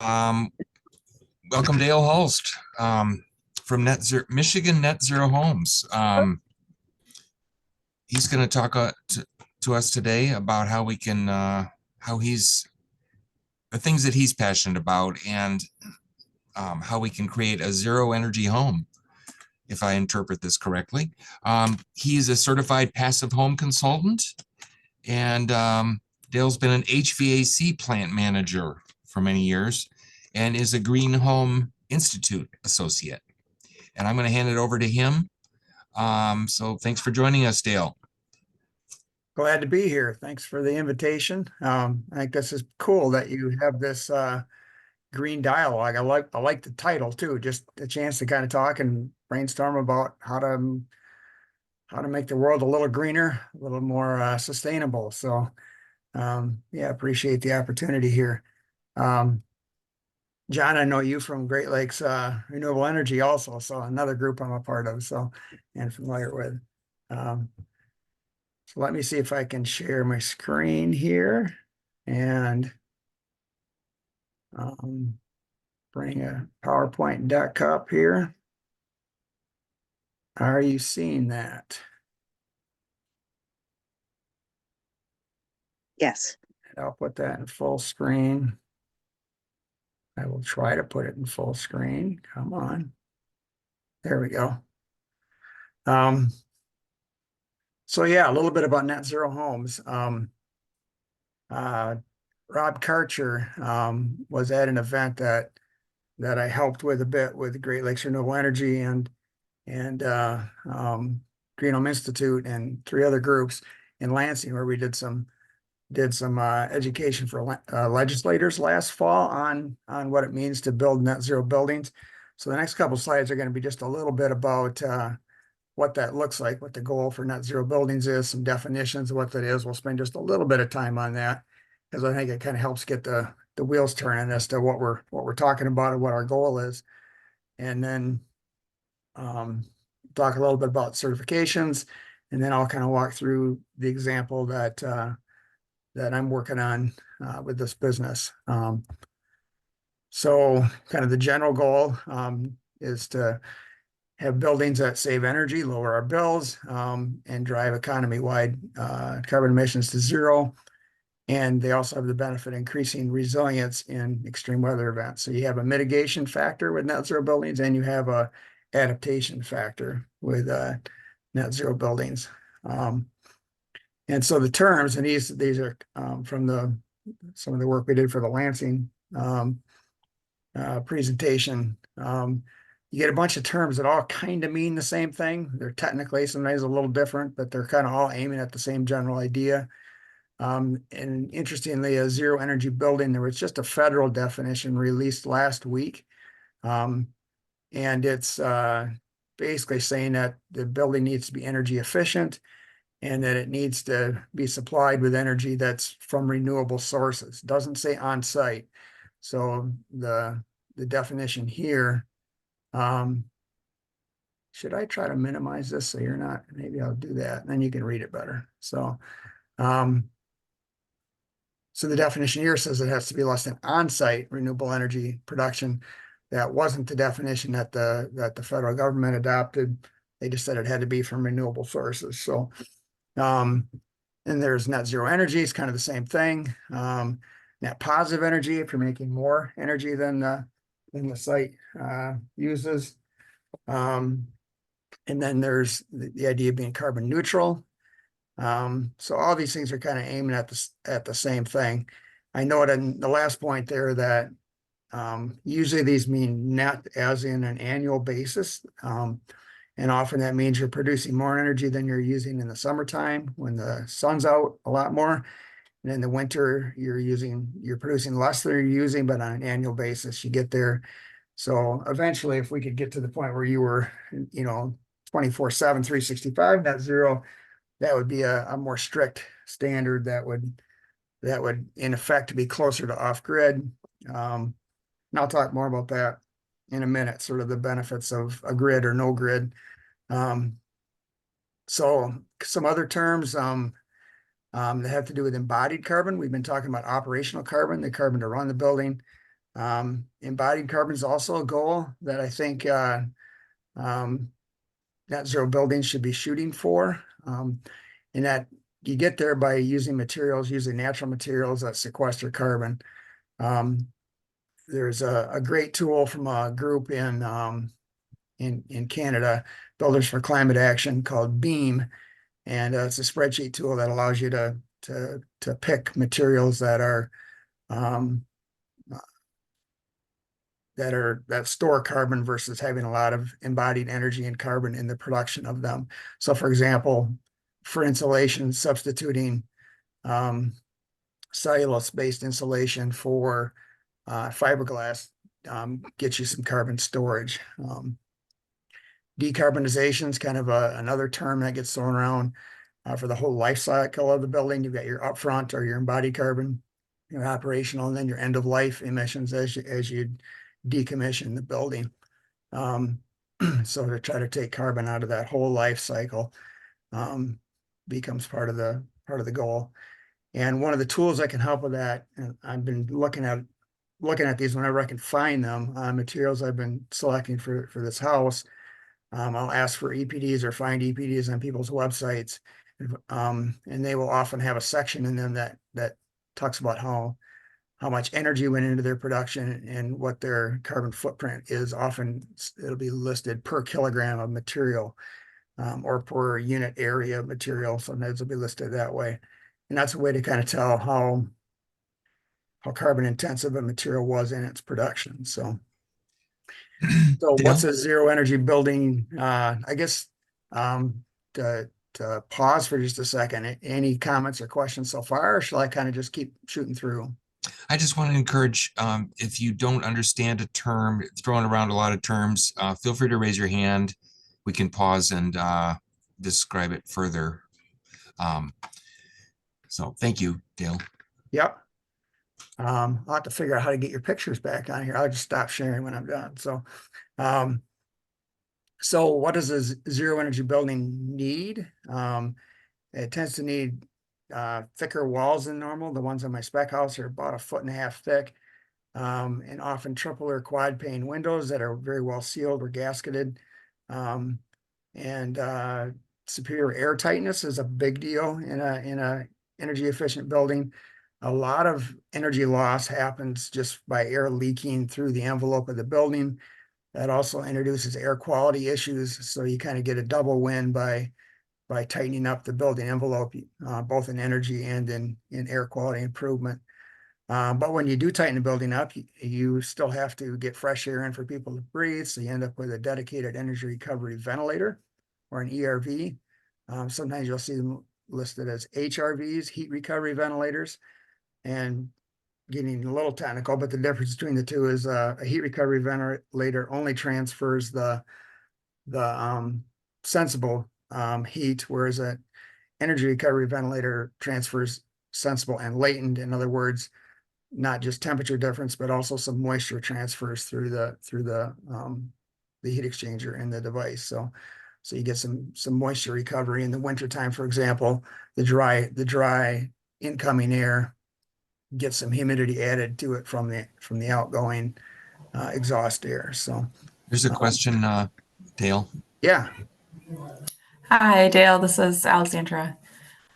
Um, Welcome Dale Hulst from Michigan Net Zero Homes. He's going to talk to us today about how we can, how he's, the things that he's passionate about, and how we can create a zero energy home, if I interpret this correctly. He's a certified passive home consultant, and Dale's been an HVAC plant manager for many years and is a Green Home Institute associate. And I'm going to hand it over to him. So thanks for joining us, Dale. Glad to be here. Thanks for the invitation. I think this is cool that you have this green dialogue. I like the title too, just a chance to kind of talk and brainstorm about how to make the world a little greener, a little more sustainable. So yeah, appreciate the opportunity here. Um, John, I know you from Great Lakes Renewable Energy also, so another group I'm a part of, so and familiar with. Um, So let me see if I can share my screen here and bring a PowerPoint deck up here. Are you seeing that? Yes. And I'll put that in full screen. I will try to put it in full screen. Come on. There we go. So yeah, a little bit about Net Zero Homes. Rob Karcher was at an event that I helped with a bit with Great Lakes Renewable Energy and Green Home Institute and three other groups in Lansing, where we did some education for legislators last fall on what it means to build net zero buildings. So the next couple slides are going to be just a little bit about what that looks like, what the goal for net zero buildings is, some definitions of what that is. We'll spend just a little bit of time on that because I think it kind of helps get the wheels turning as to what we're talking about and what our goal is. And then talk a little bit about certifications, and then I'll kind of walk through the example that I'm working on with this business. So kind of the general goal is to have buildings that save energy, lower our bills, and drive economy-wide carbon emissions to zero. And they also have the benefit of increasing resilience in extreme weather events. So you have a mitigation factor with net zero buildings, and you have a adaptation factor with net zero buildings. And so the terms, and these are from some of the work we did for the Lansing presentation. You get a bunch of terms that all kind of mean the same thing. They're technically sometimes a little different, but they're kind of all aiming at the same general idea. And interestingly, a zero energy building, there was just a federal definition released last week. And it's basically saying that the building needs to be energy efficient and that it needs to be supplied with energy that's from renewable sources. It doesn't say on site. So the definition here, should I try to minimize this so you're not, maybe I'll do that, and then you can read it better. So the definition here says it has to be less than on-site renewable energy production. That wasn't the definition that the federal government adopted. They just said it had to be from renewable sources. So, and there's net zero energy, it's kind of the same thing. Net positive energy, if you're making more energy than the site uses. And then there's the idea of being carbon neutral. So all these things are kind of aiming at the same thing. I noted in the last point there that usually these mean net as in an annual basis. And often that means you're producing more energy than you're using in the summertime when the sun's out a lot more. And in the winter, you're producing less than you're using, but on an annual basis, you get there. So eventually, if we could get to the point where you were, 24/7, 365 net zero, that would be a more strict standard that would in effect be closer to off-grid. And I'll talk more about that in a minute, sort of the benefits of a grid or no grid. So some other terms that have to do with embodied carbon. We've been talking about operational carbon, the carbon to run the building. Embodied carbon is also a goal that I think um, net zero buildings should be shooting for. And that you get there by using materials, using natural materials that sequester carbon. Um, there's a great tool from a group in Canada, Builders for Climate Action, called Beam, and it's a spreadsheet tool that allows you to pick materials um, that store carbon versus having a lot of embodied energy and carbon in the production of them. So, for example, for insulation, substituting um, cellulose-based insulation for fiberglass gets you some carbon storage. Decarbonization is kind of another term that gets thrown around for the whole life cycle of the building. You've got your upfront or your embodied carbon, your operational, and then your end of life emissions as you decommission the building. Um, so to try to take carbon out of that whole life cycle um, becomes part of the goal. And one of the tools that can help with that, and I've been looking at these whenever I can find them, materials I've been selecting for this house. I'll ask for EPDs or find EPDs on people's websites. And they will often have a section in them that talks about how much energy went into their production and what their carbon footprint is. Often it'll be listed per kilogram of material or per unit area of material. Sometimes it'll be listed that way. And that's a way to kind of tell how carbon intensive a material was in its production. So what's Dale? a zero energy building? I guess to pause for just a second, any comments or questions so far, or shall I kind of just keep shooting through? I just want to encourage, if you don't understand a term, throwing around a lot of terms, feel free to raise your hand. We can pause and describe it further. Um, so thank you, Dale. Yep. I'll have to figure out how to get your pictures back on here. I'll just stop sharing when I'm done. Um, so what does a zero energy building need? It tends to need thicker walls than normal. The ones on my spec house are about 1.5 feet thick. And often triple or quad pane windows that are very well sealed or gasketed. Um, and superior air tightness is a big deal in a energy efficient building. A lot of energy loss happens just by air leaking through the envelope of the building. That also introduces air quality issues. So you kind of get a double win by tightening up the building envelope, both in energy and in air quality improvement. But when you do tighten the building up, you still have to get fresh air in for people to breathe. So you end up with a dedicated energy recovery ventilator or an ERV. Sometimes you'll see them listed as HRVs, heat recovery ventilators. And getting a little technical, but the difference between the two is a heat recovery ventilator only transfers the sensible heat, whereas an energy recovery ventilator transfers sensible and latent. In other words, not just temperature difference, but also some moisture transfers through the heat exchanger in the device. So you get some moisture recovery in the wintertime, for example. The dry incoming air gets some humidity added to it from the outgoing exhaust air. So There's a um, question, Dale. yeah, Hi, Dale. This is Alexandra.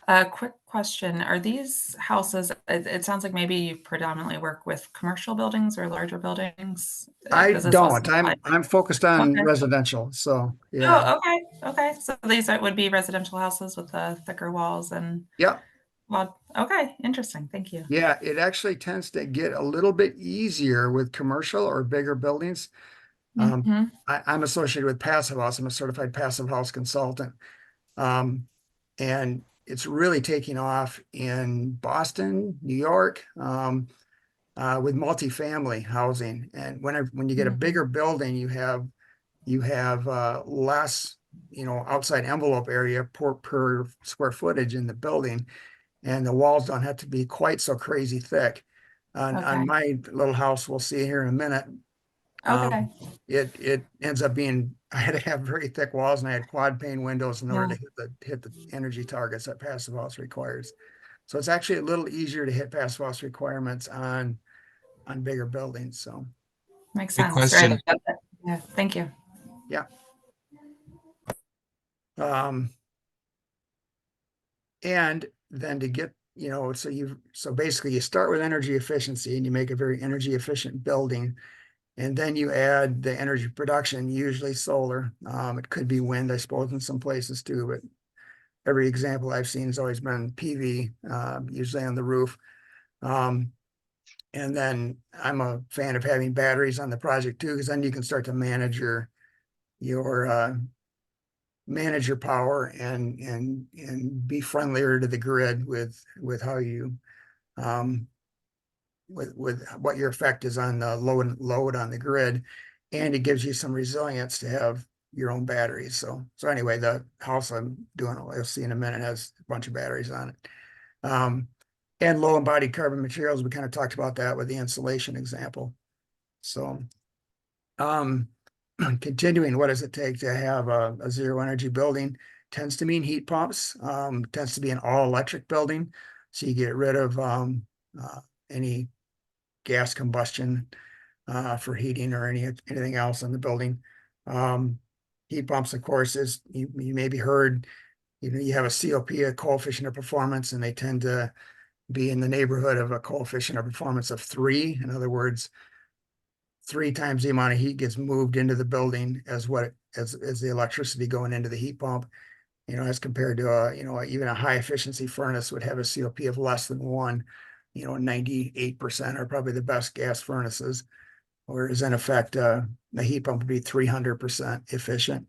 A quick question. Are these houses, it sounds like maybe you predominantly work with commercial buildings or larger buildings. I Does this also don't. apply? I'm focused on Okay. residential. So yeah, Oh, okay. Okay. So these would be residential houses with the thicker walls and, yeah. well, okay. Interesting. Thank you. Yeah, it actually tends to get a little bit easier with commercial or bigger buildings. Hmm. I'm associated with Passive House. I'm a certified Passive House consultant. Um, and it's really taking off in Boston, New York, with multifamily housing. And when you get a bigger building, you have less, outside envelope area per square footage in the building, and the walls don't have to be quite so crazy thick. On Okay. my little house, we'll see here in a minute. Okay. Um, it ends up being I had to have very thick walls and I had quad pane windows in order Yeah. to hit the energy targets that Passive House requires. So it's actually a little easier to hit Passive House requirements on on bigger buildings. So, Makes Good sense, right? question. Yeah, thank you. yeah. And then to get, so basically you start with energy efficiency and you make a very energy efficient building. And then you add the energy production, usually solar. It could be wind, I suppose, in some places too, but every example I've seen has always been PV, usually on the roof. And then I'm a fan of having batteries on the project too, because then you can start to manage your manage your power and be friendlier to the grid with how you with what your effect is on the load on the grid, and it gives you some resilience to have your own batteries. So anyway, the house I'm doing, you'll see in a minute, has a bunch of batteries on it. And low embodied carbon materials, we kind of talked about that with the insulation example. So continuing, what does it take to have a zero energy building? Tends to mean heat pumps, tends to be an all electric building. So you get rid of any gas combustion for heating or anything else in the building. Heat pumps, of course, is you maybe heard, you have a COP, a coefficient of performance, and they tend to be in the neighborhood of a coefficient of performance of 3. In other words, 3 times the amount of heat gets moved into the building as the electricity going into the heat pump. As compared to even a high efficiency furnace would have a COP of less than 1. 98% are probably the best gas furnaces, whereas in effect, the heat pump would be 300% efficient.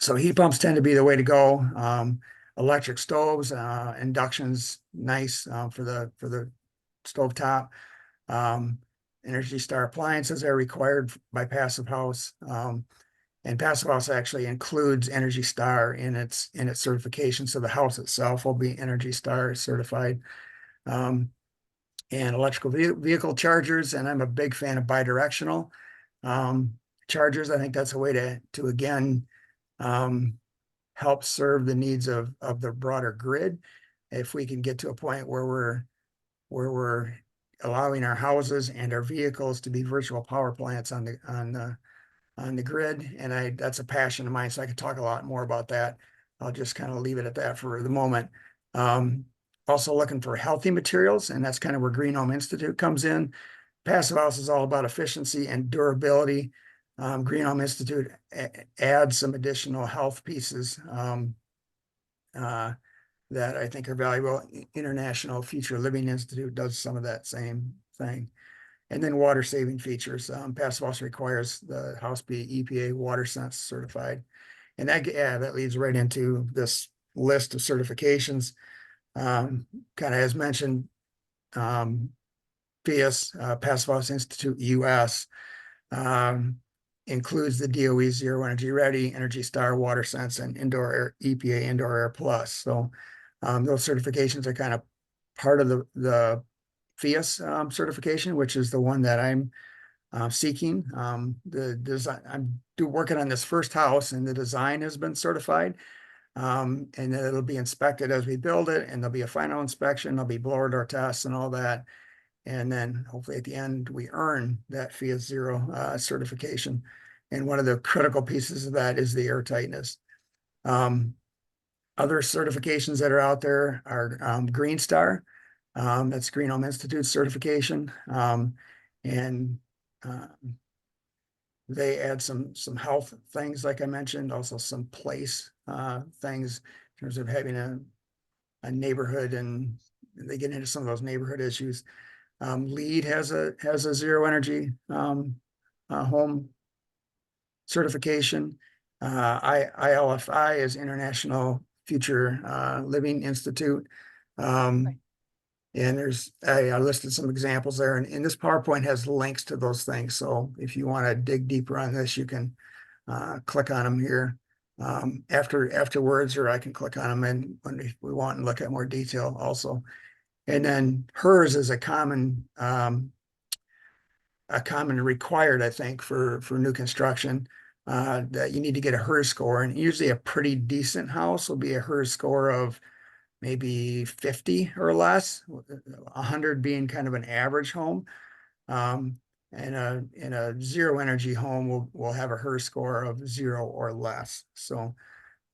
So heat pumps tend to be the way to go. Electric stoves, induction's nice for the stovetop. Energy Star appliances are required by Passive House. And Passive House actually includes Energy Star in its certification. So the house itself will be Energy Star certified. And electrical vehicle chargers, and I'm a big fan of bidirectional chargers. I think that's a way to again help serve the needs of the broader grid. If we can get to a point where we're allowing our houses and our vehicles to be virtual power plants on the grid, and that's a passion of mine, so I could talk a lot more about that. I'll just kind of leave it at that for the moment. Also looking for healthy materials, and that's kind of where Green Home Institute comes in. Passive House is all about efficiency and durability. Green Home Institute adds some additional health pieces that I think are valuable. International Future Living Institute does some of that same thing. And then water saving features. Passive House requires the house be EPA WaterSense certified. And that leads right into this list of certifications. Kind of as mentioned, PIAS, Passive House Institute US, includes the DOE Zero Energy Ready, Energy Star, WaterSense, and EPA Indoor Air Plus. So those certifications are kind of part of the FIAS certification, which is the one that I'm seeking. The design, I'm working on this first house, and the design has been certified. And then it'll be inspected as we build it, and there'll be a final inspection, there'll be blower door tests and all that. And then hopefully at the end, we earn that FIAS Zero certification. And one of the critical pieces of that is the air tightness. Other certifications that are out there are Green Star. That's Green Home Institute certification. And they add some health things, like I mentioned, also some place things in terms of having a neighborhood, and they get into some of those neighborhood issues. LEED has a zero energy home certification. ILFI is International Future Living Institute. And I listed some examples there, and this PowerPoint has links to those things. So if you want to dig deeper on this, you can click on them here afterwards, or I can click on them and when we want and look at more detail also. And then HERS is a common required, I think, for new construction, that you need to get a HERS score, and usually a pretty decent house will be a HERS score of maybe 50 or less, 100 being kind of an average home. And a zero energy home will have a HERS score of 0 or less. So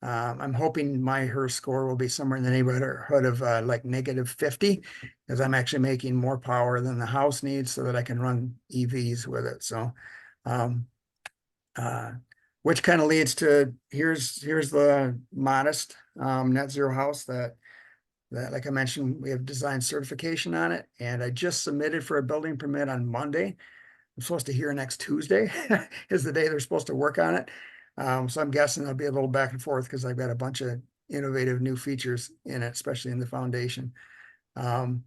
I'm hoping my HERS score will be somewhere in the neighborhood of like -50, because I'm actually making more power than the house needs so that I can run EVs with it. So um, which kind of leads to here's the modest net zero house that like I mentioned, we have design certification on it, and I just submitted for a building permit on Monday. I'm supposed to hear next Tuesday is the day they're supposed to work on it. So I'm guessing there'll be a little back and forth because I've got a bunch of innovative new features in it, especially in the foundation. So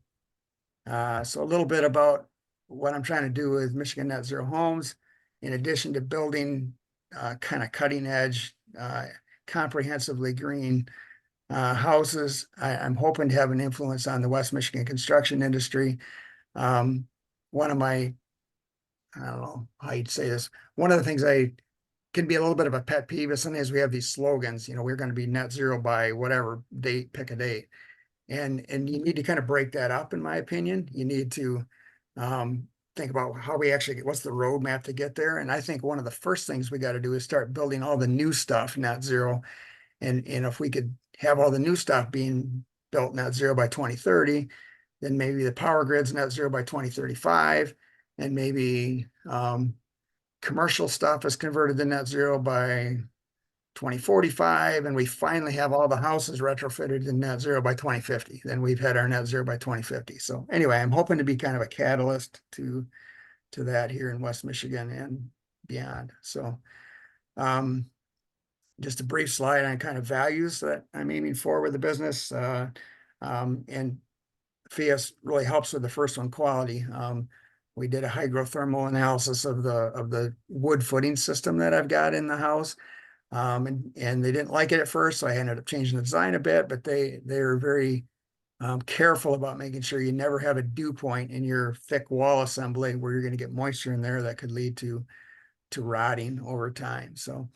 a little bit about what I'm trying to do with Michigan Net Zero Homes, in addition to building kind of cutting edge, comprehensively green houses. I'm hoping to have an influence on the West Michigan construction industry. One of my, I don't know how you'd say this, one of the things I can be a little bit of a pet peeve is sometimes we have these slogans, we're going to be net zero by whatever date, pick a date. And you need to kind of break that up, in my opinion. You need to think about how we actually get, what's the roadmap to get there. And I think one of the first things we got to do is start building all the new stuff net zero. And if we could have all the new stuff being built net zero by 2030, then maybe the power grid's net zero by 2035, and maybe commercial stuff is converted to net zero by 2045, and we finally have all the houses retrofitted to net zero by 2050. Then we've had our net zero by 2050. So anyway, I'm hoping to be kind of a catalyst to that here in West Michigan and beyond. So just a brief slide on kind of values that I'm aiming for with the business. And FIAS really helps with the first one, quality. We did a hydrothermal analysis of the wood footing system that I've got in the house. And they didn't like it at first, so I ended up changing the design a bit, but they're very careful about making sure you never have a dew point in your thick wall assembly where you're going to get moisture in there that could lead to rotting over time. So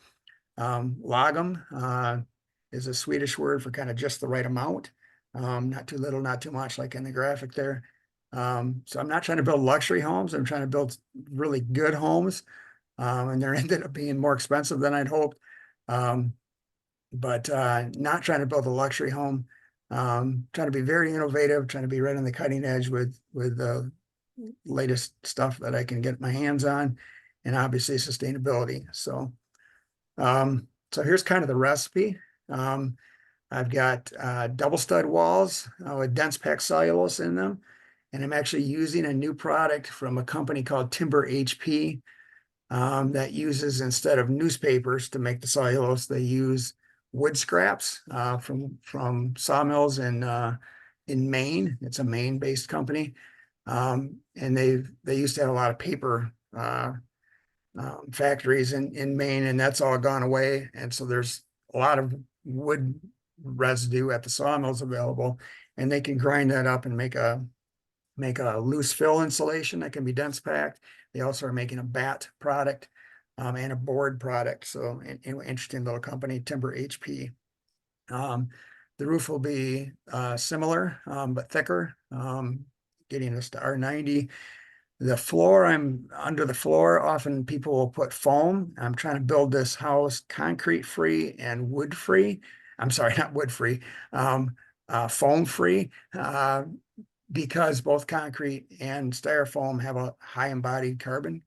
lagom is a Swedish word for kind of just the right amount, not too little, not too much, like in the graphic there. So I'm not trying to build luxury homes. I'm trying to build really good homes, and they're ended up being more expensive than I'd hoped. But not trying to build a luxury home. Trying to be very innovative, trying to be right on the cutting edge with the latest stuff that I can get my hands on, and obviously sustainability. So here's kind of the recipe. I've got double stud walls with dense packed cellulose in them. And I'm actually using a new product from a company called Timber HP that uses, instead of newspapers to make the cellulose, they use wood scraps from sawmills in Maine. It's a Maine-based company. And they used to have a lot of paper factories in Maine, and that's all gone away. And so there's a lot of wood residue at the sawmills available, and they can grind that up and make a loose fill insulation that can be dense packed. They also are making a bat product and a board product. So interesting little company, Timber HP. The roof will be similar, but thicker, getting us to R90. The floor, I'm under the floor. Often people will put foam. I'm trying to build this house concrete free and wood free. I'm sorry, not wood free, foam free, because both concrete and styrofoam have a high embodied carbon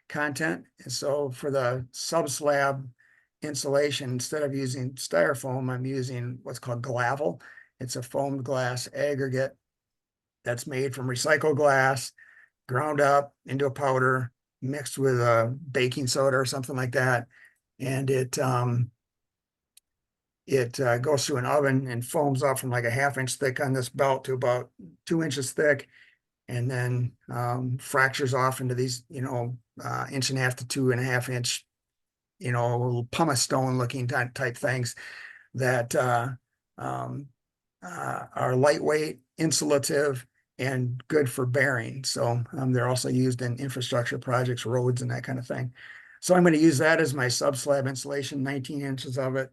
content. And so for the sub-slab insulation, instead of using styrofoam, I'm using what's called glavel. It's a foamed glass aggregate that's made from recycled glass, ground up into a powder, mixed with a baking soda or something like that. And it goes through an oven and foams up from like a 1/2 inch thick on this belt to about 2 inches thick, and then fractures off into these, 1.5 to 2.5 inch, little pumice stone looking type things that are lightweight, insulative, and good for bearing. So they're also used in infrastructure projects, roads, and that kind of thing. So I'm going to use that as my sub slab insulation, 19 inches of it.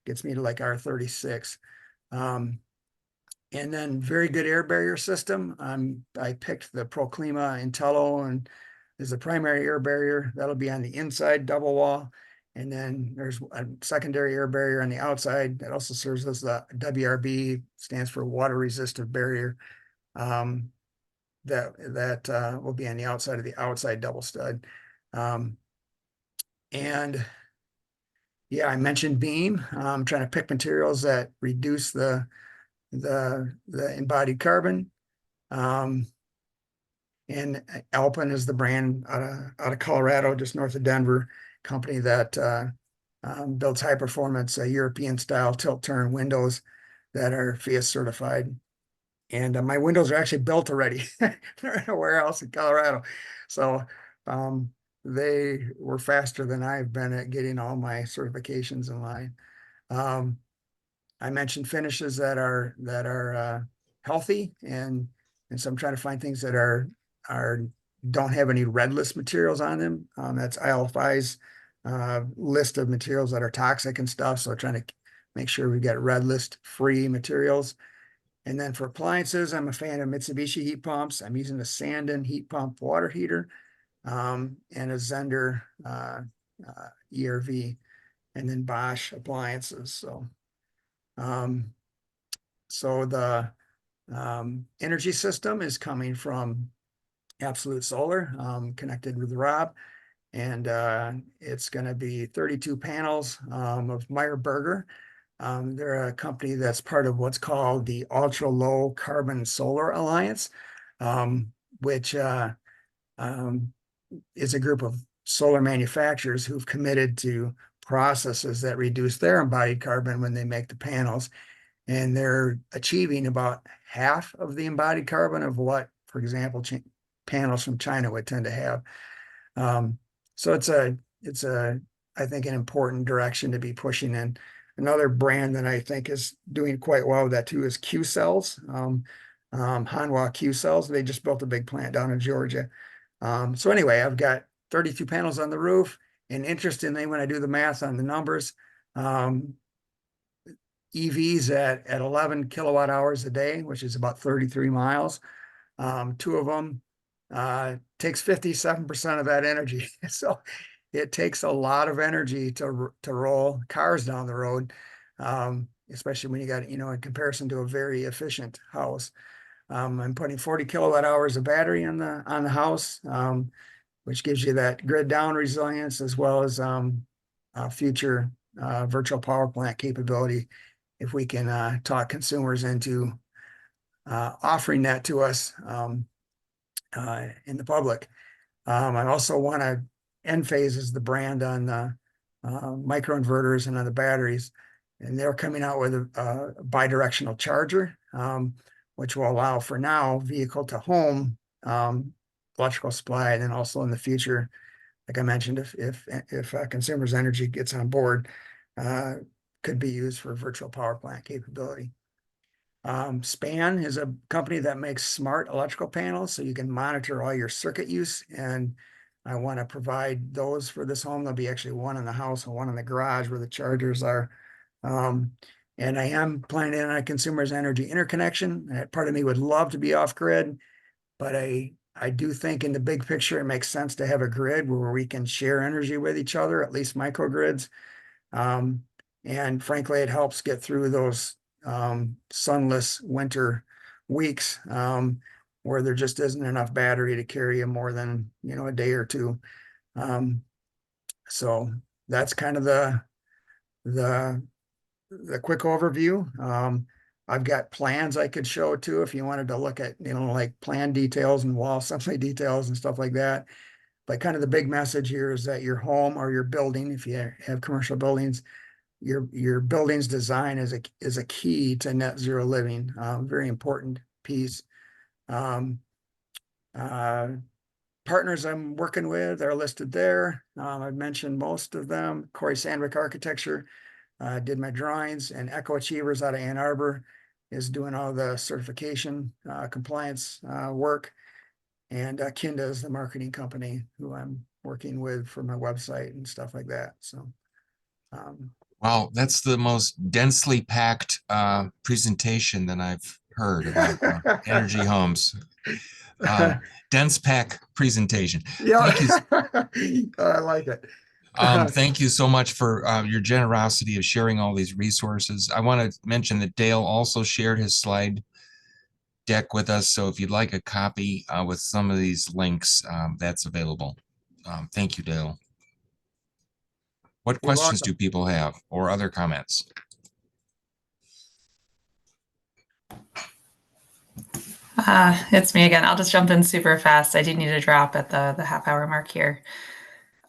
Gets me to like R36. And then very good air barrier system. I picked the Proclima Intello and is the primary air barrier. That'll be on the inside double wall. And then there's a secondary air barrier on the outside that also serves as the WRB, stands for water resistive barrier. That will be on the outside of the outside double stud. And yeah, I mentioned beam. I'm trying to pick materials that reduce the embodied carbon. And Alpine is the brand out of Colorado, just north of Denver, company that builds high performance European style tilt turn windows that are FIA certified. And my windows are actually built already. They're in a warehouse in Colorado. So they were faster than I've been at getting all my certifications in line. I mentioned finishes that are healthy, and so I'm trying to find things that are don't have any red list materials on them. That's ILFI's list of materials that are toxic and stuff. So trying to make sure we get red list free materials. And then for appliances, I'm a fan of Mitsubishi heat pumps. I'm using a Sandon heat pump water heater and a Zender ERV, and then Bosch appliances. So the energy system is coming from Absolute Solar, connected with Rob, and it's going to be 32 panels of Meyer Burger. They're a company that's part of what's called the Ultra Low Carbon Solar Alliance, which is a group of solar manufacturers who've committed to processes that reduce their embodied carbon when they make the panels. And they're achieving about half of the embodied carbon of what, for example, panels from China would tend to have. So it's I think, an important direction to be pushing in. Another brand that I think is doing quite well with that too is Q Cells. Hanwha Q Cells. They just built a big plant down in Georgia. So anyway, I've got 32 panels on the roof, and interestingly, when I do the math on the numbers, EVs at 11 kilowatt hours a day, which is about 33 miles. Two of them takes 57% of that energy. So it takes a lot of energy to roll cars down the road, especially when you got, in comparison to a very efficient house. I'm putting 40 kilowatt hours of battery on the house, which gives you that grid down resilience as well as future virtual power plant capability if we can talk consumers into offering that to us in the public. I also want to, Enphase is the brand on the microinverters and on the batteries, and they're coming out with a bidirectional charger, which will allow for now vehicle to home electrical supply, and then also in the future, like I mentioned, if consumers' energy gets on board, could be used for virtual power plant capability. Span is a company that makes smart electrical panels, so you can monitor all your circuit use, and I want to provide those for this home. There'll be actually one in the house and one in the garage where the chargers are. And I am planning on a consumer's energy interconnection. Part of me would love to be off grid, but I do think in the big picture, it makes sense to have a grid where we can share energy with each other, at least microgrids. And frankly, it helps get through those sunless winter weeks where there just isn't enough battery to carry you more than, a day or two. So that's kind of the quick overview. I've got plans I could show too if you wanted to look at, like plan details and wall assembly details and stuff like that. But kind of the big message here is that your home or your building, if you have commercial buildings, your building's design is a key to net zero living. Very important piece. Partners I'm working with are listed there. I've mentioned most of them. Corey Sandwick Architecture did my drawings, and Echo Achievers out of Ann Arbor is doing all the certification compliance work. And Kinda is the marketing company who I'm working with for my website and stuff like that. So Wow, that's the most densely packed presentation that I've heard about energy homes. Dense pack presentation. Yeah, Thank you. I like it. Thank you so much for your generosity of sharing all these resources. I want to mention that Dale also shared his slide deck with us. So if you'd like a copy with some of these links, that's available. Thank you, Dale. What You're questions welcome. do people have or other comments? It's me again. I'll just jump in super fast. I do need to drop at the half-hour mark here.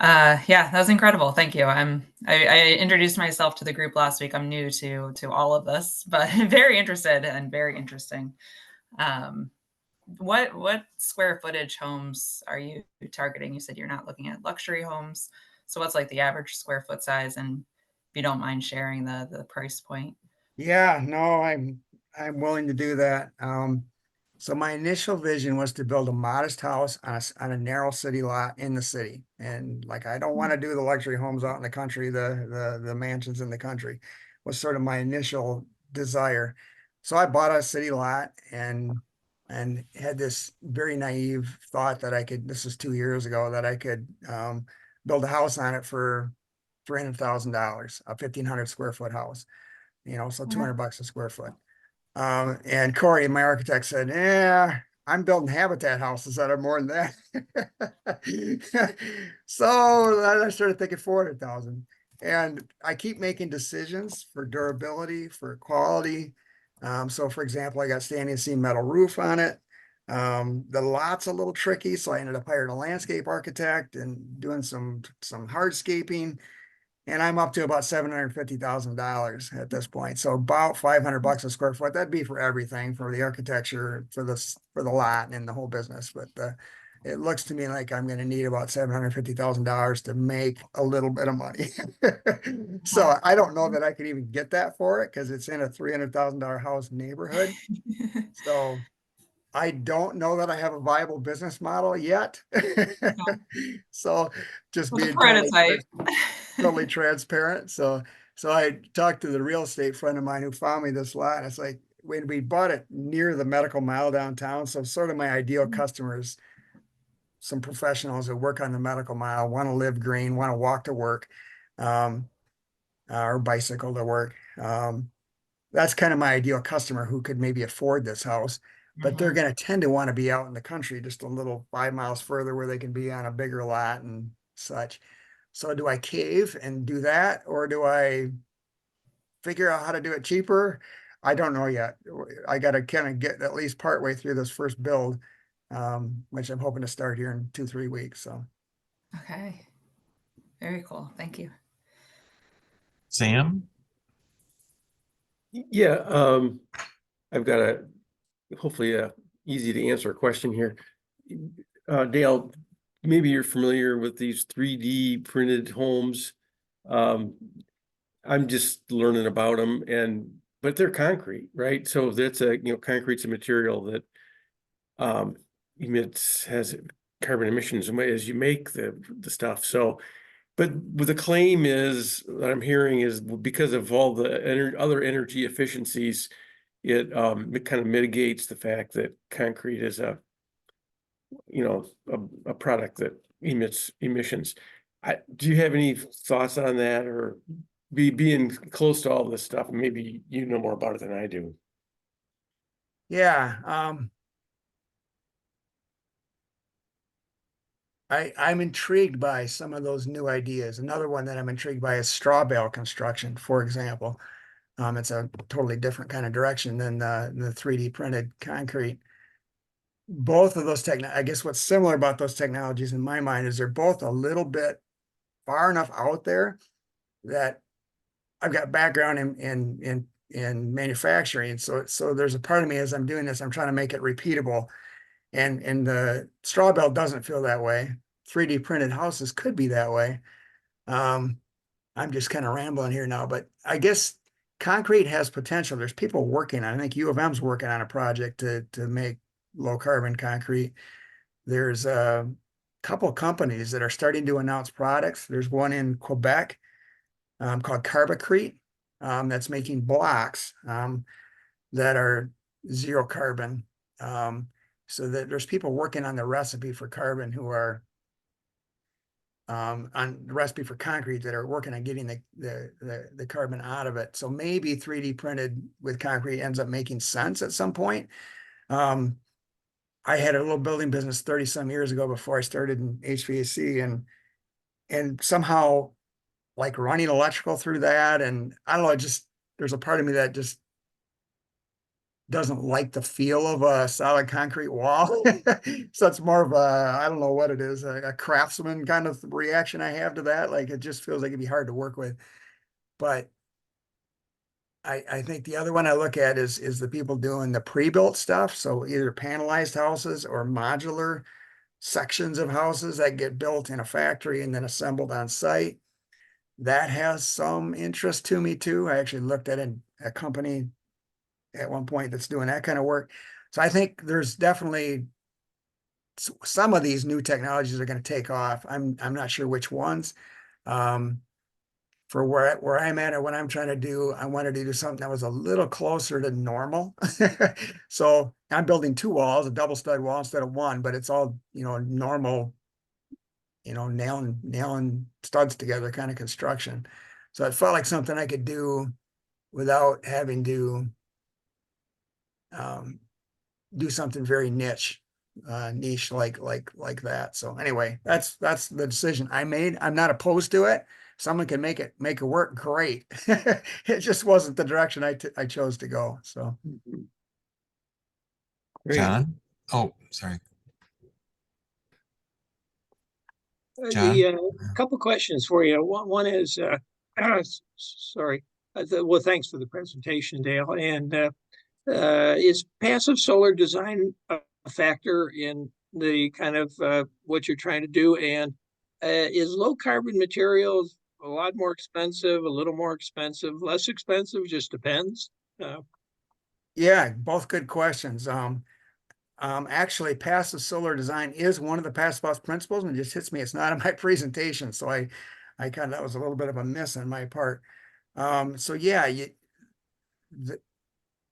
Yeah, that was incredible. Thank you. I introduced myself to the group last week. I'm new to all of this, but very interested and very interesting. Um, what square footage homes are you targeting? You said you're not looking at luxury homes. So what's like the average square foot size? And if you don't mind sharing the price point. Yeah, no, I'm willing to do that. So my initial vision was to build a modest house on a narrow city lot in the city. And like I don't want to do the luxury homes out in the country, the mansions in the country was sort of my initial desire. So I bought a city lot and had this very naive thought that I could, this is 2 years ago, that I could build a house on it for $300,000, a 1,500 square foot house, so $200 a square foot. And Corey, my architect, said, "Yeah, I'm building habitat houses that are more than that." So I started thinking 400,000, and I keep making decisions for durability, for quality. So for example, I got standing seam metal roof on it. The lot's a little tricky, so I ended up hiring a landscape architect and doing some hardscaping. And I'm up to about $750,000 at this point. So about $500 a square foot. That'd be for everything, for the architecture, for the lot and the whole business. But it looks to me like I'm going to need about $750,000 to make a little bit of money. So I don't know that I could even get that for it because it's in a $300,000 house neighborhood. So I don't know that I have a viable business model yet. So just With a being prototype. totally transparent. So I talked to the real estate friend of mine who found me this lot. And it's like when we bought it near the medical mile downtown. So sort of my ideal customers, some professionals that work on the medical mile, want to live green, want to walk to work, um, or bicycle to work. That's kind of my ideal customer who could maybe afford this house, but they're going to tend to want to be out in the country, just a little 5 miles further where they can be on a bigger lot and such. So do I cave and do that, or do I figure out how to do it cheaper? I don't know yet. I got to kind of get at least partway through this first build, which I'm hoping to start here in 2-3 weeks. So Okay. Very cool. Thank you. Sam? Yeah, I've got a hopefully easy to answer question here. Dale, maybe you're familiar with these 3D printed homes. I'm just learning about them, but they're concrete, right? So that's concrete's a material that has carbon emissions as you make the stuff. So, but the claim is that I'm hearing is because of all the other energy efficiencies, it kind of mitigates the fact that concrete is a product that emits emissions. Do you have any thoughts on that, or being close to all this stuff? Maybe you know more about it than I do. yeah, I'm intrigued by some of those new ideas. Another one that I'm intrigued by is straw bale construction, for example. It's a totally different kind of direction than the 3D printed concrete. Both of those I guess what's similar about those technologies in my mind is they're both a little bit far enough out there that I've got background in manufacturing. So there's a part of me as I'm doing this, I'm trying to make it repeatable. And the straw bale doesn't feel that way. 3D printed houses could be that way. I'm just kind of rambling here now, but I guess concrete has potential. There's people working on it. I think U of M's working on a project to make low carbon concrete. There's a couple companies that are starting to announce products. There's one in Quebec called Carbacrete, that's making blocks, that are zero carbon. So that there's people working on the recipe for carbon who are on the recipe for concrete that are working on getting the carbon out of it. So maybe 3D printed with concrete ends up making sense at some point. I had a little building business 30 some years ago before I started in HVAC, and somehow like running electrical through that, and I don't know, just there's a part of me that just doesn't like the feel of a solid concrete wall. So it's more of a, I don't know what it is, a craftsman kind of reaction I have to that. Like, it just feels like it'd be hard to work with. But I think the other one I look at is the people doing the pre-built stuff. So either panelized houses or modular sections of houses that get built in a factory and then assembled on site. That has some interest to me too. I actually looked at a company at one point that's doing that kind of work. So I think there's definitely some of these new technologies are going to take off. I'm not sure which ones. For where I'm at and what I'm trying to do, I wanted to do something that was a little closer to normal. So I'm building 2 walls, a double stud wall instead of one, but it's all, normal, nailing studs together kind of construction. So it felt like something I could do without having to do something very niche like that. So anyway, that's the decision I made. I'm not opposed to it. Someone can make it work, great. It just wasn't the direction I chose to go. So Great. John? Oh, sorry. John? The couple questions for you. One is, sorry. Well, thanks for the presentation, Dale. And is passive solar design a factor in the kind of what you're trying to do? And is low carbon materials a lot more expensive, a little more expensive, less expensive? Just depends. yeah, both good questions. Actually, passive solar design is one of the passive house principles, and it just hits me. It's not in my presentation, so I kind of, that was a little bit of a miss on my part. So yeah, the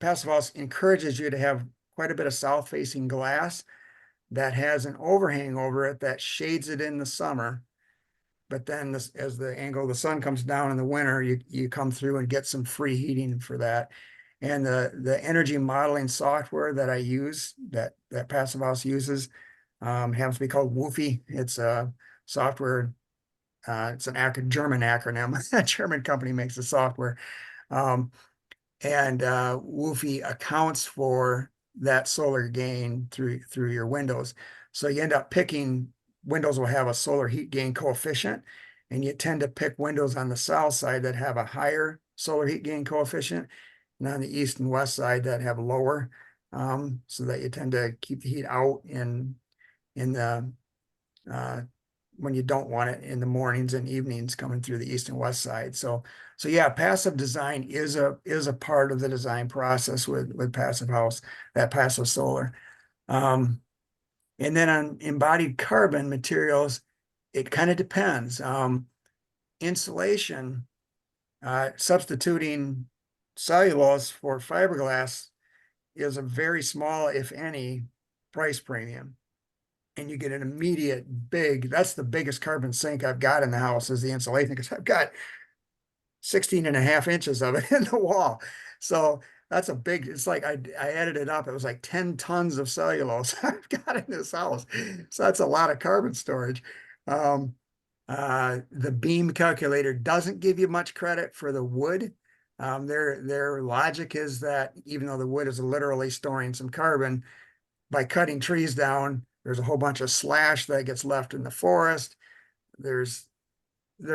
passive house encourages you to have quite a bit of south-facing glass that has an overhang over it that shades it in the summer. But then as the angle of the sun comes down in the winter, you come through and get some free heating for that. And the energy modeling software that I use, that Passive House uses, happens to be called Woofy. It's a software, it's an German acronym. A German company makes the software. And Woofy accounts for that solar gain through your windows. So you end up picking, windows will have a solar heat gain coefficient, and you tend to pick windows on the south side that have a higher solar heat gain coefficient, and on the east and west side that have lower, so that you tend to keep the heat out in the when you don't want it in the mornings and evenings coming through the east and west side. So yeah, passive design is a part of the design process with Passive House, that passive solar. And then on embodied carbon materials, it kind of depends. Insulation, substituting cellulose for fiberglass is a very small, if any, price premium. And you get an immediate that's the biggest carbon sink I've got in the house, is the insulation, because I've got 16.5 inches of it in the wall. So that's a big, it's like I added it up. It was like 10 tons of cellulose I've got in this house. So that's a lot of carbon storage. The beam calculator doesn't give you much credit for the wood. Their logic is that even though the wood is literally storing some carbon, by cutting trees down, there's a whole bunch of slash that gets left in the forest. They're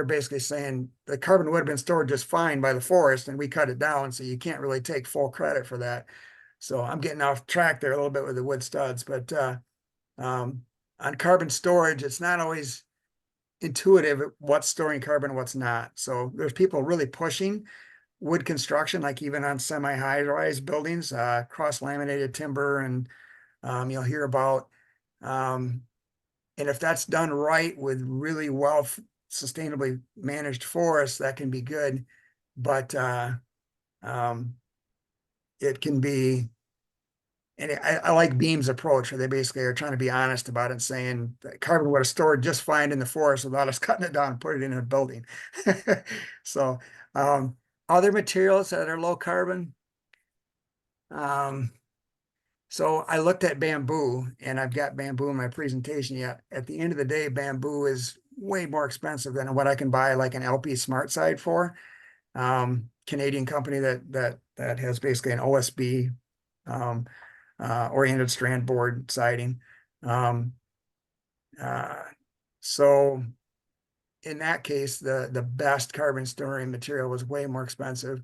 basically saying the carbon would have been stored just fine by the forest, and we cut it down, so you can't really take full credit for that. So I'm getting off track there a little bit with the wood studs, but on carbon storage, it's not always intuitive what's storing carbon and what's not. So there's people really pushing wood construction, like even on semi-high rise buildings, cross-laminated timber, and you'll hear about, and if that's done right with really well sustainably managed forest, that can be good, but it can be, and I like Beam's approach, where they basically are trying to be honest about it, saying that carbon would have stored just fine in the forest without us cutting it down and put it in a building. So, other materials that are low carbon. So I looked at bamboo, and I've got bamboo in my presentation yet. At the end of the day, bamboo is way more expensive than what I can buy like an LP Smart Side for. Canadian company that has basically an OSB oriented strand board siding. So in that case, the best carbon storing material was way more expensive.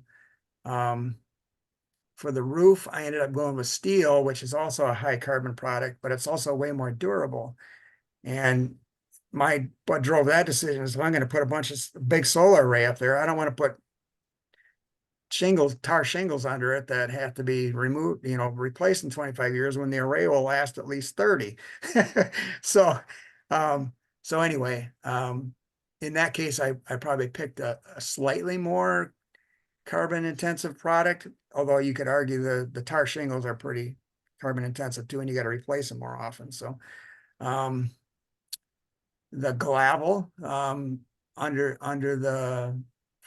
For the roof, I ended up going with steel, which is also a high carbon product, but it's also way more durable. And what drove that decision is, if I'm going to put a bunch of big solar array up there, I don't want to put tar shingles under it that have to be removed, replaced in 25 years, when the array will last at least 30. So, anyway, in that case, I probably picked a slightly more carbon intensive product, although you could argue the tar shingles are pretty carbon intensive too, and you got to replace them more often. So, the gravel under the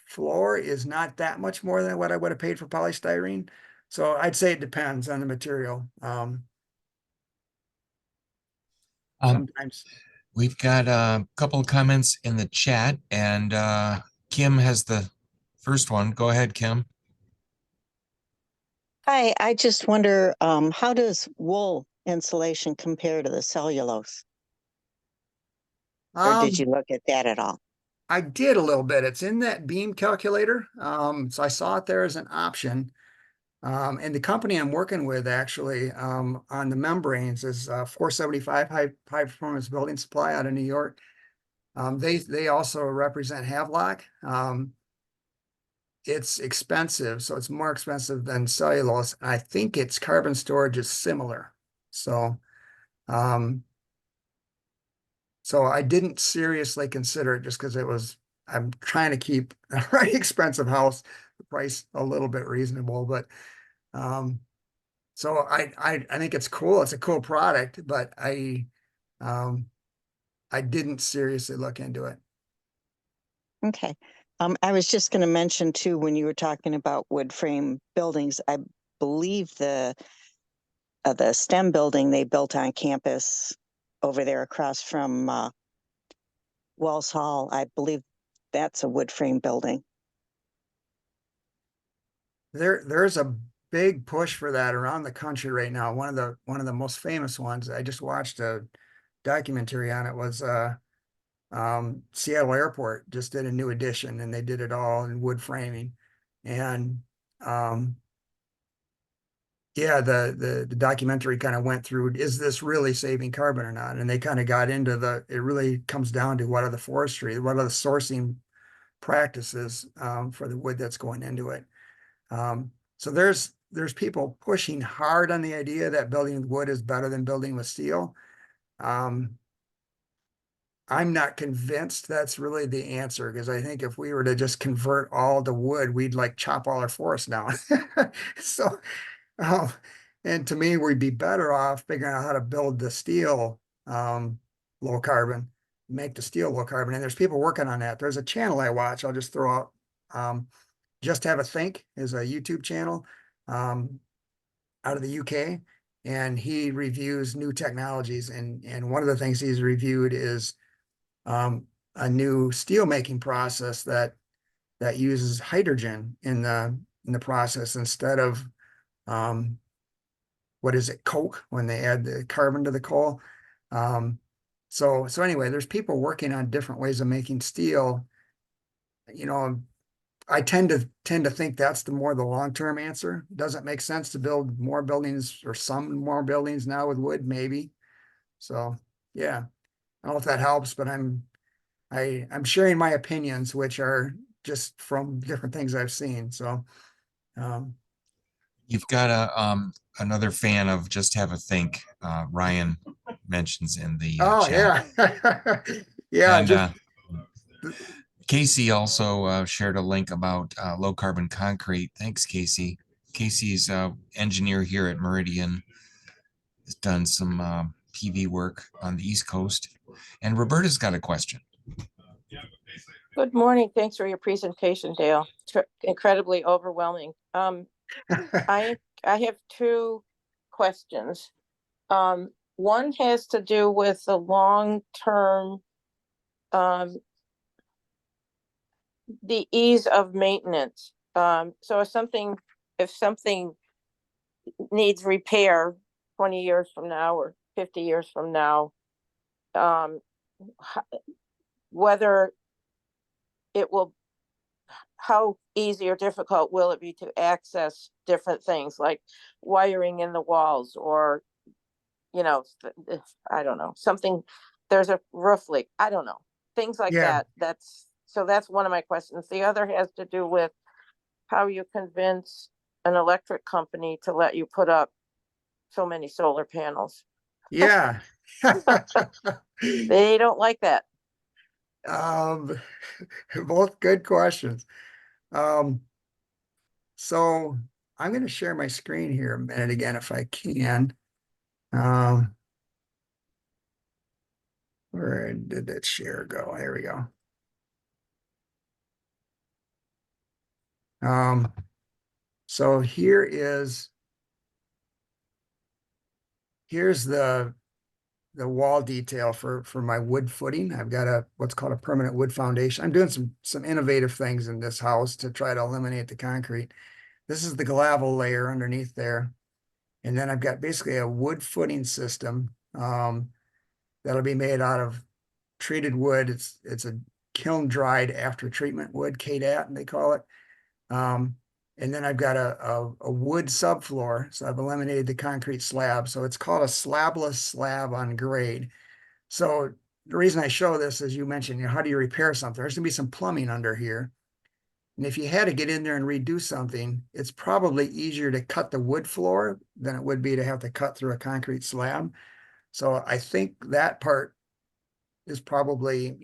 floor is not that much more than what I would have paid for polystyrene. So I'd say it depends on the material. Sometimes. We've got a couple of comments in the chat, and Kim has the first one. Go ahead, Kim. Hi, I just wonder, how does wool insulation compare to the cellulose? Or did you look at that at all? I did a little bit. It's in that Beam calculator. So I saw it there as an option. And the company I'm working with actually on the membranes is 475 high performance building supply out of New York. They also represent Havelock. It's expensive, so it's more expensive than cellulose. I think its carbon storage is similar. So I didn't seriously consider it, just because I'm trying to keep a very expensive house, the price a little bit reasonable, but so I think it's cool. It's a cool product, but I didn't seriously look into it. Okay. I was just going to mention too, when you were talking about wood frame buildings, I believe the STEM building they built on campus over there across from Wells Hall, I believe that's a wood frame building. There's a big push for that around the country right now. One of the most famous ones, I just watched a documentary on it, was Seattle Airport just did a new edition, and they did it all in wood framing. And yeah, the documentary kind of went through, is this really saving carbon or not? And they kind of got into it really comes down to what are the sourcing practices for the wood that's going into it. So there's people pushing hard on the idea that building with wood is better than building with steel. I'm not convinced that's really the answer, because I think if we were to just convert all to wood, we'd like chop all our forests down. So, and to me, we'd be better off figuring out how to build the steel low carbon, make the steel low carbon. And there's people working on that. There's a channel I watch. I'll just throw out. Just Have a Think is a YouTube channel out of the UK, and he reviews new technologies. And one of the things he's reviewed is a new steel making process that uses hydrogen in the process instead of what is it, coke, when they add the carbon to the coal. So anyway, there's people working on different ways of making steel. I tend to think that's the long-term answer. Does it make sense to build more buildings, or some more buildings now with wood? Maybe. So yeah, I don't know if that helps, but I'm sharing my opinions, which are just from different things I've seen. So You've got another fan of Just Have a Think. Ryan mentions in the oh chat. yeah. Yeah, And Casey also shared a link about low carbon concrete. Thanks, Casey. Casey's engineer here at Meridian, has done some PV work on the East Coast. And Roberta's got a question. Good morning. Thanks for your presentation, Dale. Incredibly overwhelming. I have two questions. One has to do with the long-term, the ease of maintenance. So if something needs repair 20 years from now or 50 years from now, whether it will, how easy or difficult will it be to access different things like wiring in the walls, or, I don't know, something, there's a roof leak, I don't know, things like Yeah. that. That's one of my questions. The other has to do with how you convince an electric company to let you put up so many solar panels. Yeah. They don't like that. Both good questions. So I'm going to share my screen here a minute again, if I can. Where did that share go? Here we go. So here's the wall detail for my wood footing. I've got what's called a permanent wood foundation. I'm doing some innovative things in this house to try to eliminate the concrete. This is the gravel layer underneath there. And then I've got basically a wood footing system that'll be made out of treated wood. It's a kiln dried after treatment wood, KDAT, they call it. And then I've got a wood subfloor. So I've eliminated the concrete slab. So it's called a slabless slab on grade. So the reason I show this, as you mentioned, how do you repair something? There's gonna be some plumbing under here. And if you had to get in there and redo something, it's probably easier to cut the wood floor than it would be to have to cut through a concrete slab. So I think that part is probably,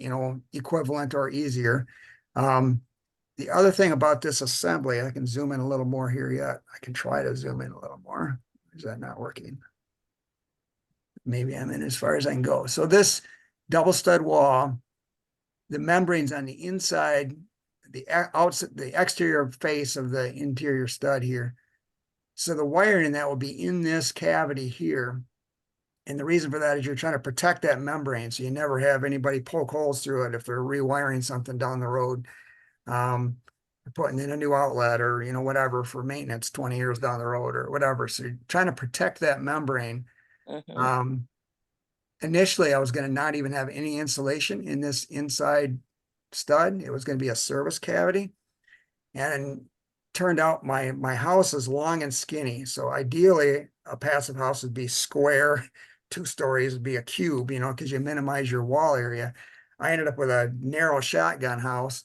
equivalent or easier. The other thing about this assembly, I can zoom in a little more here yet. I can try to zoom in a little more. Is that not working? Maybe I'm in as far as I can go. So double stud wall, the membranes on the inside, the outside, the exterior face of the interior stud here. So the wiring in that will be in this cavity here. And the reason for that is you're trying to protect that membrane, so you never have anybody poke holes through it if they're rewiring something down the road, putting in a new outlet or whatever for maintenance 20 years down the road or whatever. So you're trying to protect that membrane. Initially, I was going to not even have any insulation in this inside stud. It was going to be a service cavity, and turned out my house is long and skinny. So ideally, a passive house would be square. 2 stories would be a cube, because you minimize your wall area. I ended up with a narrow shotgun house.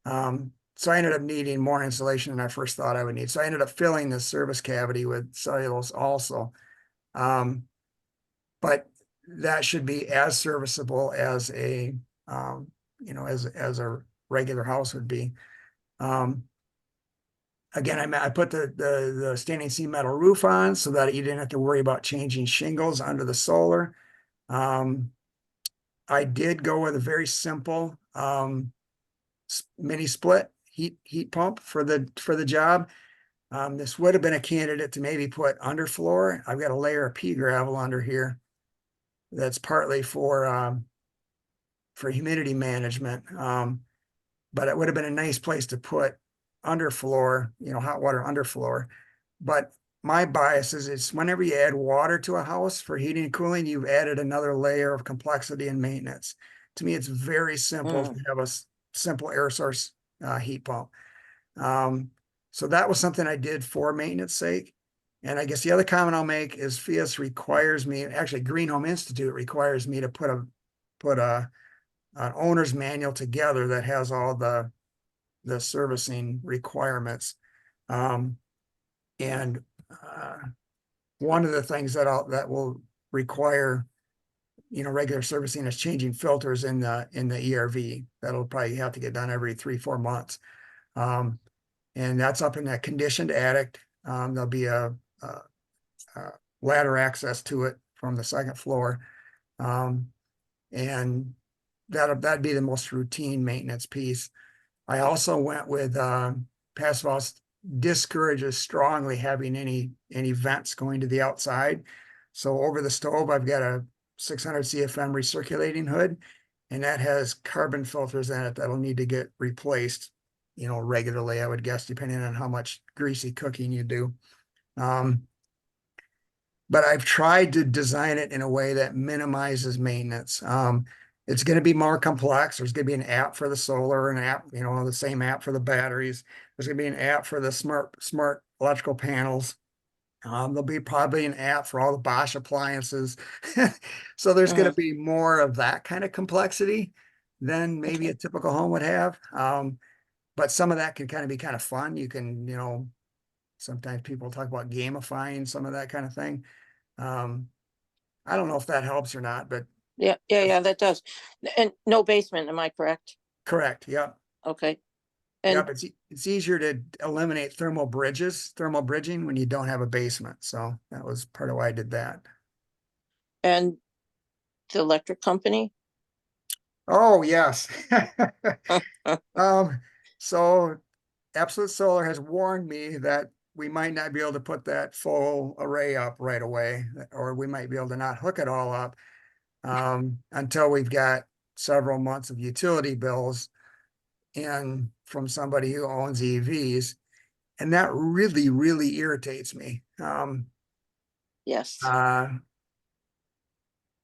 So I ended up needing more insulation than I first thought I would need. So I ended up filling this service cavity with cellulose also. But that should be as serviceable as as a regular house would be. Again, I put the standing seam metal roof on so that you didn't have to worry about changing shingles under the solar. I did go with a very simple mini split heat pump for the job. This would have been a candidate to maybe put underfloor. I've got a layer of pea gravel under here that's partly for humidity management. But it would have been a nice place to put underfloor, hot water underfloor. But my bias is it's whenever you add water to a house for heating and cooling, you've added another layer of complexity and maintenance. To me, it's very simple to have a simple air source heat pump. So that was something I did for maintenance sake. And I guess the other comment I'll make is FIAS requires me, actually Green Home Institute requires me to put an owner's manual together that has all the servicing requirements. And one of the things that will require regular servicing is changing filters in the ERV. That'll probably have to get done every 3-4 months. And that's up in that conditioned attic. There'll be a ladder access to it from the second floor. And that'd be the most routine maintenance piece. I also went with Passive House discourages strongly having any vents going to the outside. So over the stove, I've got a 600 CFM recirculating hood, and that has carbon filters in it that'll need to get replaced, regularly, I would guess, depending on how much greasy cooking you do. But I've tried to design it in a way that minimizes maintenance. It's going to be more complex. There's going to be an app for the solar, an app, the same app for the batteries. There's going to be an app for the smart electrical panels. There'll be probably an app for all the Bosch appliances. So there's going to be more of that kind of complexity than maybe a typical home would have. But some of that can kind of be kind of fun. You can, sometimes people talk about gamifying some of that kind of thing. I don't know if that helps or not, but Yeah, that does. And no basement, am I correct? correct. Yep. Okay. Yep. And It's easier to eliminate thermal bridging when you don't have a basement. So that was part of why I did that. and the electric company? Oh, yes. So Absolute Solar has warned me that we might not be able to put that full array up right away, or we might be able to not hook it all up until we've got several months of utility bills in from somebody who owns EVs. And that really, really irritates me. Yes.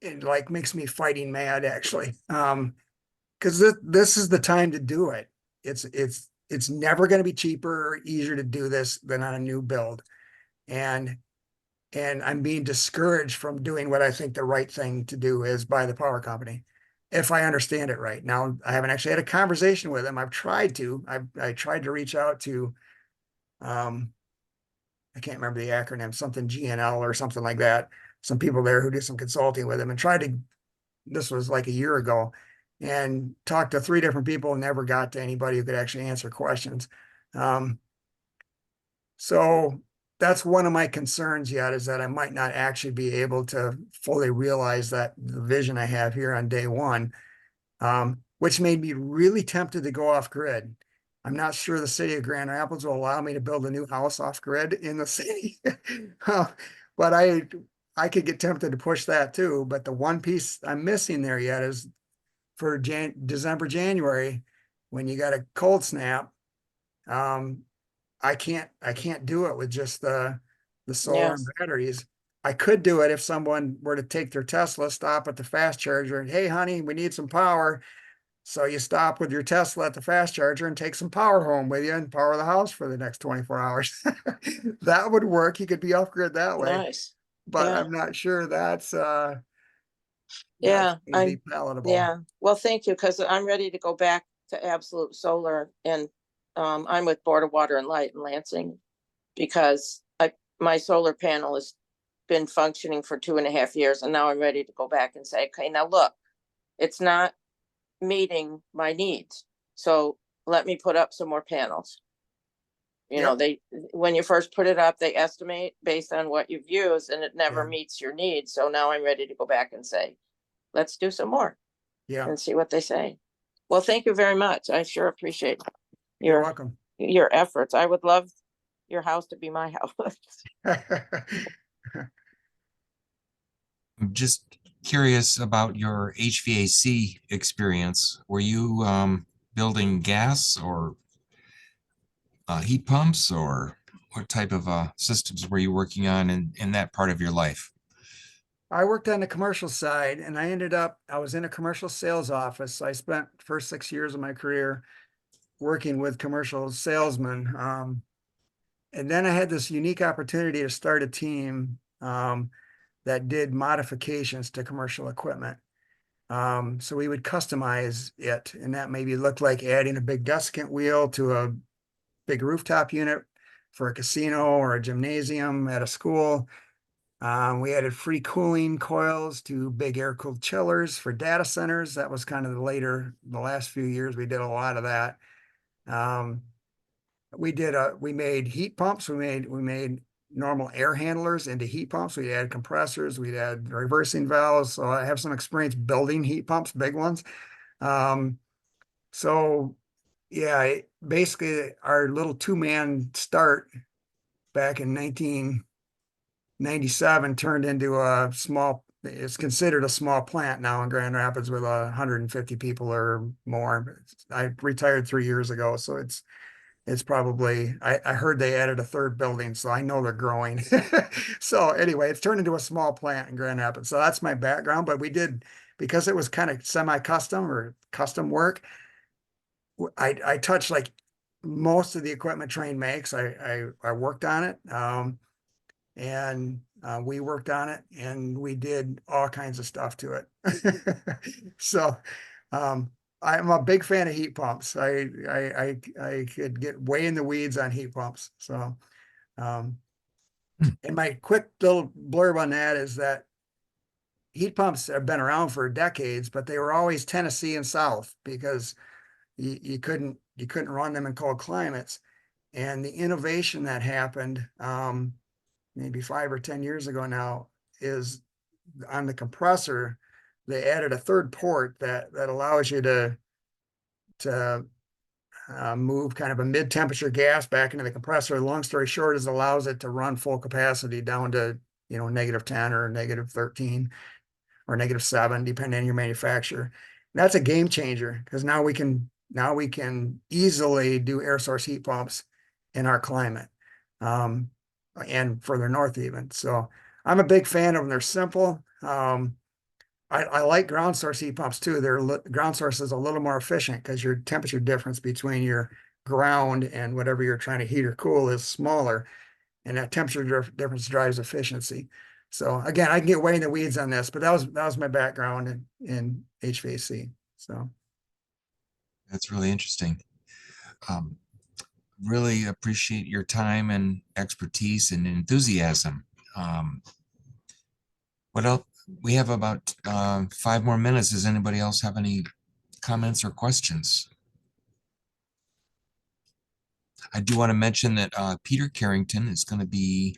It like makes me fighting mad, actually. Because this is the time to do it. It's never going to be cheaper or easier to do this than on a new build. And I'm being discouraged from doing what I think the right thing to do is by the power company, if I understand it right. Now, I haven't actually had a conversation with them. I've tried to. I tried to reach out to, I can't remember the acronym, something GNL or something like that. Some people there who did some consulting with them and tried to, this was like a year ago, and talked to 3 different people and never got to anybody who could actually answer questions. So that's one of my concerns yet, is that I might not actually be able to fully realize that the vision I have here on day one, which made me really tempted to go off grid. I'm not sure the city of Grand Rapids will allow me to build a new house off grid in the city. But I could get tempted to push that too. But the one piece I'm missing there yet is for December, January, when you got a cold snap, I can't do it with just the solar and Yes. batteries. I could do it if someone were to take their Tesla, stop at the fast charger, and hey, honey, we need some power. So you stop with your Tesla at the fast charger and take some power home with you and power the house for the next 24 hours. That would work. You could be off grid that way. Nice. But Yeah. I'm not sure that's gonna Yeah. be palatable. Yeah. Well, thank you, because I'm ready to go back to Absolute Solar, and I'm with Board of Water and Light in Lansing, because my solar panel has been functioning for 2.5 years, and now I'm ready to go back and say, okay, now look, it's not meeting my needs, so let me put up some more panels. Yep. When you first put it up, they estimate based on what you've used, and it never Yeah. meets your needs. So now I'm ready to go back and say, let's do some more Yeah, and see what they say. Well, thank you very much. I sure appreciate you're your welcome. your efforts. I would love your house to be my house. I'm just curious about your HVAC experience. Were you building gas or heat pumps, or what type of systems were you working on in that part of your life? I worked on the commercial side, and I was in a commercial sales office. I spent the first 6 years of my career working with commercial salesmen. And then I had this unique opportunity to start a team that did modifications to commercial equipment. So we would customize it, and that maybe looked like adding a big desiccant wheel to a big rooftop unit for a casino or a gymnasium at a school. We added free cooling coils to big air-cooled chillers for data centers. That was kind of the last few years, we did a lot of that. We made heat pumps. We made normal air handlers into heat pumps. We had compressors, we had reversing valves. So I have some experience building heat pumps, big ones. So yeah, basically our little two-man start back in 1997 turned into it's considered a small plant now in Grand Rapids with 150 people or more. I retired 3 years ago, so it's probably, I heard they added a third building, so I know they're growing. So anyway, it's turned into a small plant in Grand Rapids. So that's my background, but because it was kind of semi-custom or custom work, I touched like most of the equipment Trane makes. I worked on it. And we worked on it and we did all kinds of stuff to it. So I'm a big fan of heat pumps. I could get way in the weeds on heat pumps. So and my quick little blurb on that is that heat pumps have been around for decades, but they were always Tennessee and South because you couldn't run them in cold climates. And the innovation that happened maybe 5 or 10 years ago now is on the compressor. They added a third port that allows you to move kind of a mid-temperature gas back into the compressor. Long story short is allows it to run full capacity down to -10 or -13 or -7, depending on your manufacturer. That's a game changer because now we can easily do air source heat pumps in our climate, and further north even. So I'm a big fan of them. They're simple. I like ground source heat pumps too. Ground source is a little more efficient because your temperature difference between your ground and whatever you're trying to heat or cool is smaller, and that temperature difference drives efficiency. So again, I can get way in the weeds on this, but that was my background in HVAC. So That's really interesting. Really appreciate your time and expertise and enthusiasm. What else? We have about 5 more minutes. Does anybody else have any comments or questions? I do want to mention that Peter Carrington is going to be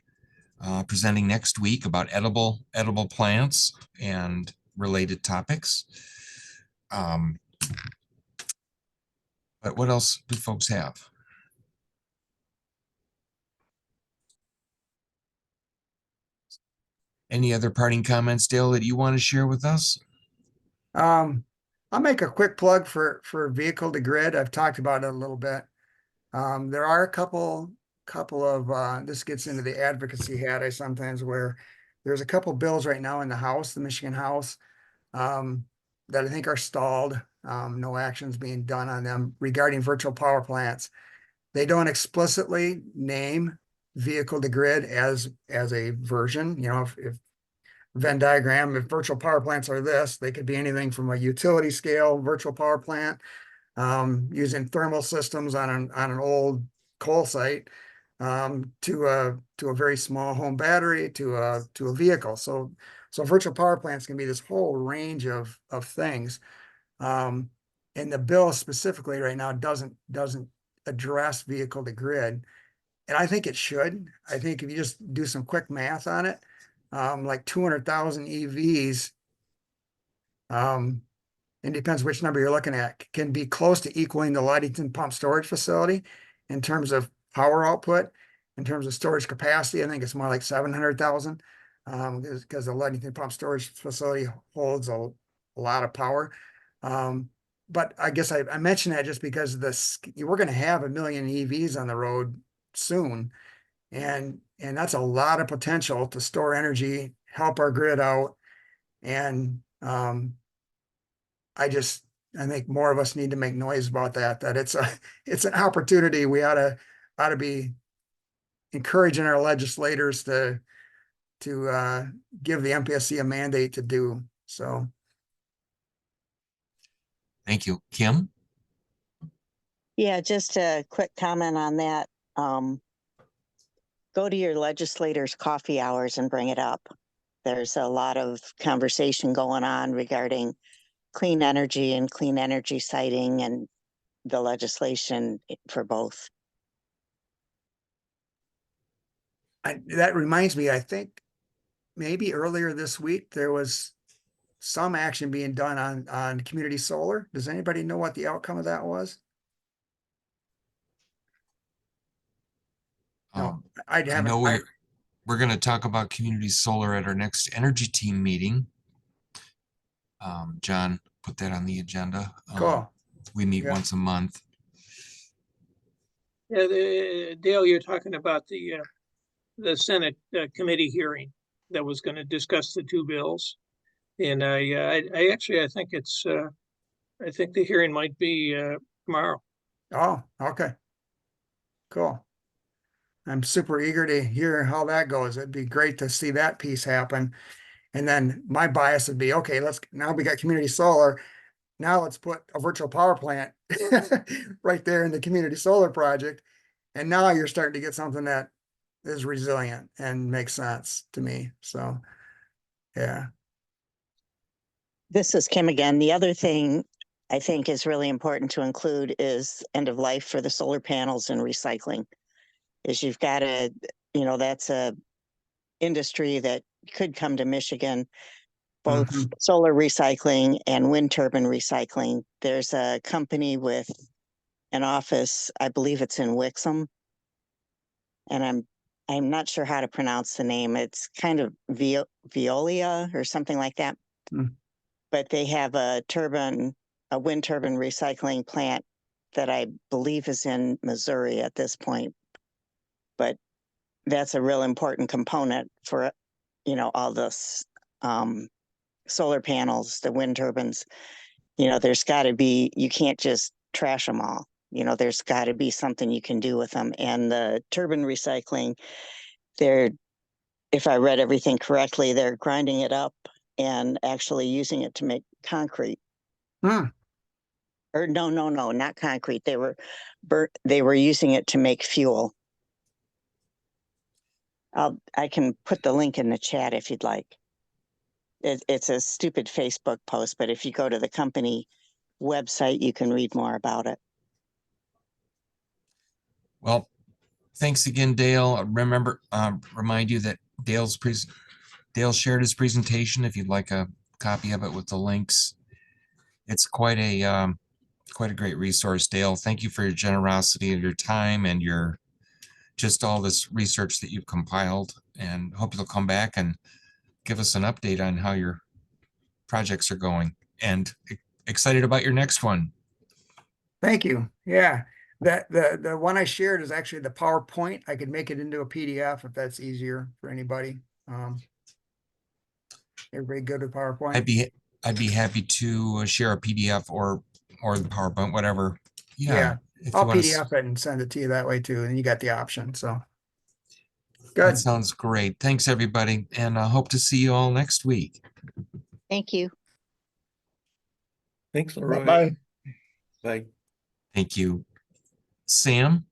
presenting next week about edible plants and related topics. But what else do folks have? Any other parting comments, Dale, that you want to share with us? I'll make a quick plug for vehicle to grid. I've talked about it a little bit. There are a couple of this gets into the advocacy hat I sometimes wear. There's a couple bills right now in the House, the Michigan House, that I think are stalled. No actions being done on them regarding virtual power plants. They don't explicitly name vehicle to grid as a version. If Venn diagram, if virtual power plants are this, they could be anything from a utility scale virtual power plant, using thermal systems on an old coal site, to a very small home battery to a vehicle. So virtual power plants can be this whole range of things. And the bill specifically right now doesn't address vehicle to grid. And I think it should. I think if you just do some quick math on it, like 200,000 EVs, it depends which number you're looking at, can be close to equaling the Ludington pump storage facility in terms of power output. In terms of storage capacity, I think it's more like 700,000, because the Ludington pump storage facility holds a lot of power. But I guess I mentioned that just because we're going to have 1 million EVs on the road soon. And that's a lot of potential to store energy, help our grid out. And I think more of us need to make noise about that it's an opportunity we ought to be encouraging our legislators to give the MPSC a mandate to do. So Thank you. Kim? Yeah, just a quick comment on that. go to your legislators' coffee hours and bring it up. There's a lot of conversation going on regarding clean energy and clean energy siting and the legislation for both. That reminds me, I think maybe earlier this week, there was some action being done on community solar. Does anybody know what the outcome of that was? No, Um, I I haven't. know we're going to talk about community solar at our next energy team meeting. John put that on the agenda. Cool. We meet Yeah. once a month. Yeah, Dale, you're talking about the Senate committee hearing that was going to discuss the two bills. And I actually, I think I think the hearing might be tomorrow. Oh, okay. Cool. I'm super eager to hear how that goes. It'd be great to see that piece happen. And then my bias would be, okay, now we got community solar. Now let's put a virtual power plant right there in the community solar project. And now you're starting to get something that is resilient and makes sense to me. So, yeah. This is Kim again. The other thing I think is really important to include is end of life for the solar panels and recycling. Is you've got to, that's a industry that could come to Michigan, both solar recycling and wind turbine recycling. There's a company with an office, I believe it's in Wixom, and I'm not sure how to pronounce the name. It's kind of Veolia or something like that. But they have a wind turbine recycling plant that I believe is in Missouri at this point. But that's a real important component for, all this solar panels, the wind turbines. There's got to be, you can't just trash them all. There's got to be something you can do with them. And the turbine recycling, if I read everything correctly, they're grinding it up and actually using it to make concrete. Or no, not concrete. They were using it to make fuel. I can put the link in the chat if you'd like. It's a stupid Facebook post, but if you go to the company website, you can read more about it. Well, thanks again, Dale. Remember, remind you that Dale shared his presentation. If you'd like a copy of it with the links, it's quite a great resource, Dale. Thank you for your generosity of your time and your just all this research that you've compiled, and hope you'll come back and give us an update on how your projects are going, and excited about your next one. Thank you. Yeah. The one I shared is actually the PowerPoint. I could make it into a PDF if that's easier for anybody. Everybody good with PowerPoint? I'd be happy to share a PDF or the PowerPoint, whatever. Yeah. If I'll you want PDF it and send it to you that way too. And you got the option. So that good. sounds great. Thanks everybody. And I hope to see you all next week. Thank you. Thanks, Leroy. Bye. Bye. Thank you. Sam?